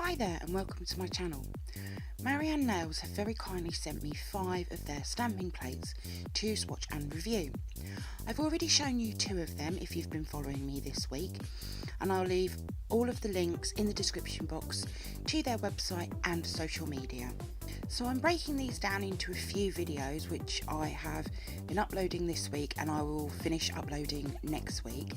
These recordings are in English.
Hi there and welcome to my channel. Marianne Nails have very kindly sent me 5 of their stamping plates to swatch and review. I've already shown you 2 of them if you've been following me this week, and I'll leave all of the links in the description box to their website and social media. So I'm breaking these down into a few videos which I have been uploading this week and I will finish uploading next week.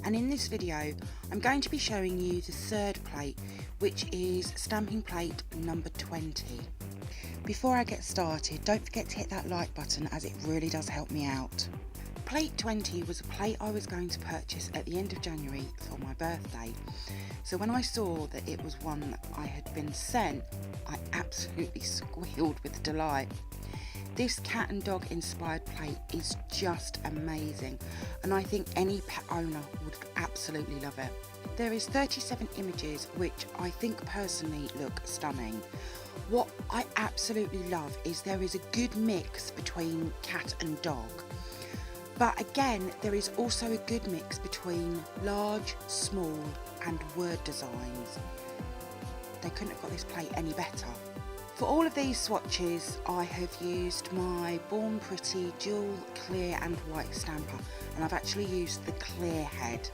And in this video I'm going to be showing you the 3rd plate, which is stamping plate number 20. Before I get started, don't forget to hit that like button as it really does help me out. Plate 20 was a plate I was going to purchase at the end of January for my birthday. So when I saw that it was one that I had been sent, I absolutely squealed with delight. This cat and dog inspired plate is just amazing, and I think any pet owner would absolutely love it. There is 37 images which I think personally look stunning. What I absolutely love is there is a good mix between cat and dog. But again, there is also a good mix between large, small and word designs. They couldn't have got this plate any better. For all of these swatches, I have used my Born Pretty dual clear and white stamper, and I've actually used the clear head.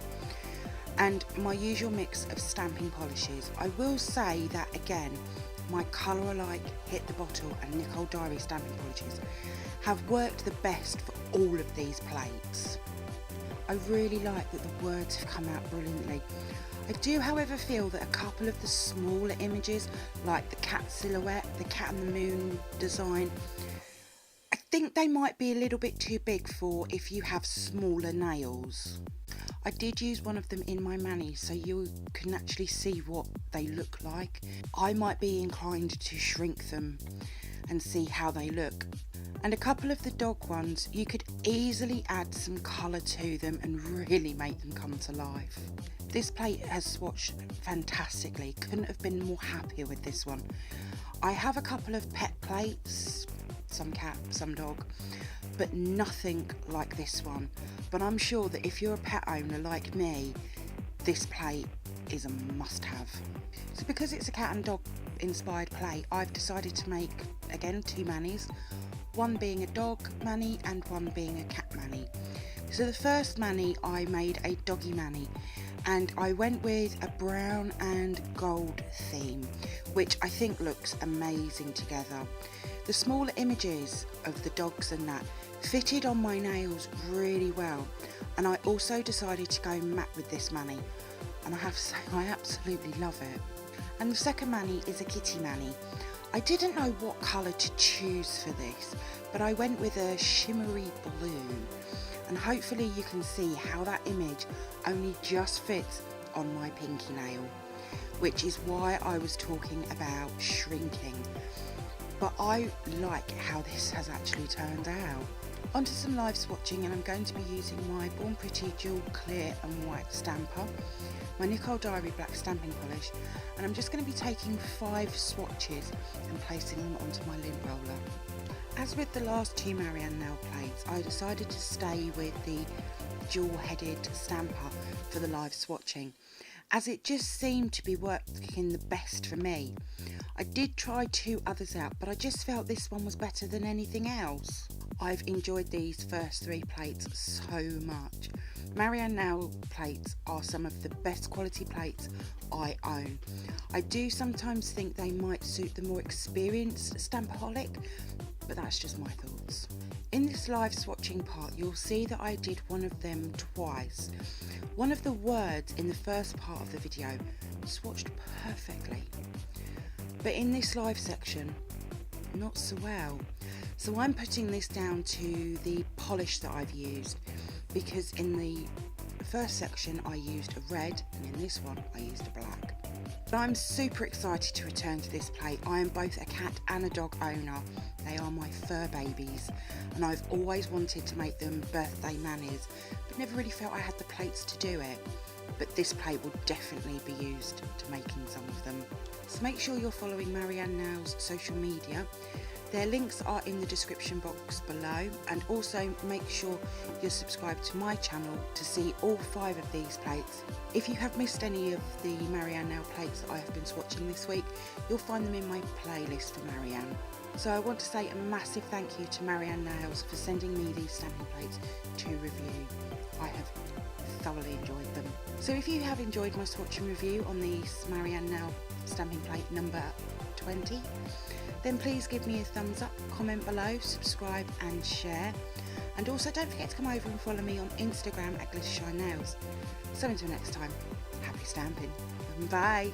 And my usual mix of stamping polishes. I will say that again, my Colour Alike, Hit the Bottle and Nicole Diary stamping polishes have worked the best for all of these plates. I really like that the words have come out brilliantly. I do however feel that a couple of the smaller images, like the cat silhouette, the cat and the moon design, I think they might be a little bit too big for if you have smaller nails. I did use one of them in my mani so you can actually see what they look like. I might be inclined to shrink them and see how they look. And a couple of the dog ones, you could easily add some colour to them and really make them come to life. This plate has swatched fantastically, couldn't have been more happier with this one. I have a couple of pet plates, some cat, some dog, but nothing like this one. But I'm sure that if you're a pet owner like me, this plate is a must-have. So because it's a cat and dog inspired plate, I've decided to make, again, 2 manis, one being a dog mani and one being a cat mani. So the first mani I made a doggy mani, and I went with a brown and gold theme, which I think looks amazing together. The smaller images of the dogs and that fitted on my nails really well, and I also decided to go matte with this mani, and I have to say I absolutely love it. And the second mani is a kitty mani. I didn't know what colour to choose for this, but I went with a shimmery blue, and hopefully you can see how that image only just fits on my pinky nail, which is why I was talking about shrinking. But I like how this has actually turned out. Onto some live swatching, and I'm going to be using my Born Pretty dual clear and white stamper, my Nicole Diary black stamping polish, and I'm just going to be taking 5 swatches and placing them onto my lint roller. As with the last 2 Marianne nail plates, I decided to stay with the dual-headed stamper for the live swatching, as it just seemed to be working the best for me. I did try 2 others out, but I just felt this one was better than anything else. I've enjoyed these first 3 plates so much. Marianne nail plates are some of the best quality plates I own. I do sometimes think they might suit the more experienced stampaholic, but that's just my thoughts. In this live swatching part, you'll see that I did one of them twice. One of the words in the first part of the video swatched perfectly, but in this live section, not so well. So I'm putting this down to the polish that I've used, because in the first section I used a red and in this one I used a black. But I'm super excited to return to this plate. I am both a cat and a dog owner. They are my fur babies, and I've always wanted to make them birthday manis, but never really felt I had the plates to do it. But this plate will definitely be used to making some of them. So make sure you're following Marianne Nails' social media Their links are in the description box below, and also make sure you're subscribed to my channel to see all 5 of these plates. If you have missed any of the Marianne nail plates that I have been swatching this week, you'll find them in my playlist for Marianne. So I want to say a massive thank you to Marianne Nails for sending me these stamping plates to review. I have thoroughly enjoyed them. So if you have enjoyed my swatch and review on the Marianne Nail stamping plate number 20, then please give me a thumbs up, comment below, subscribe and share. And also don't forget to come over and follow me on Instagram at glittershinenails. So until next time, happy stamping. Bye!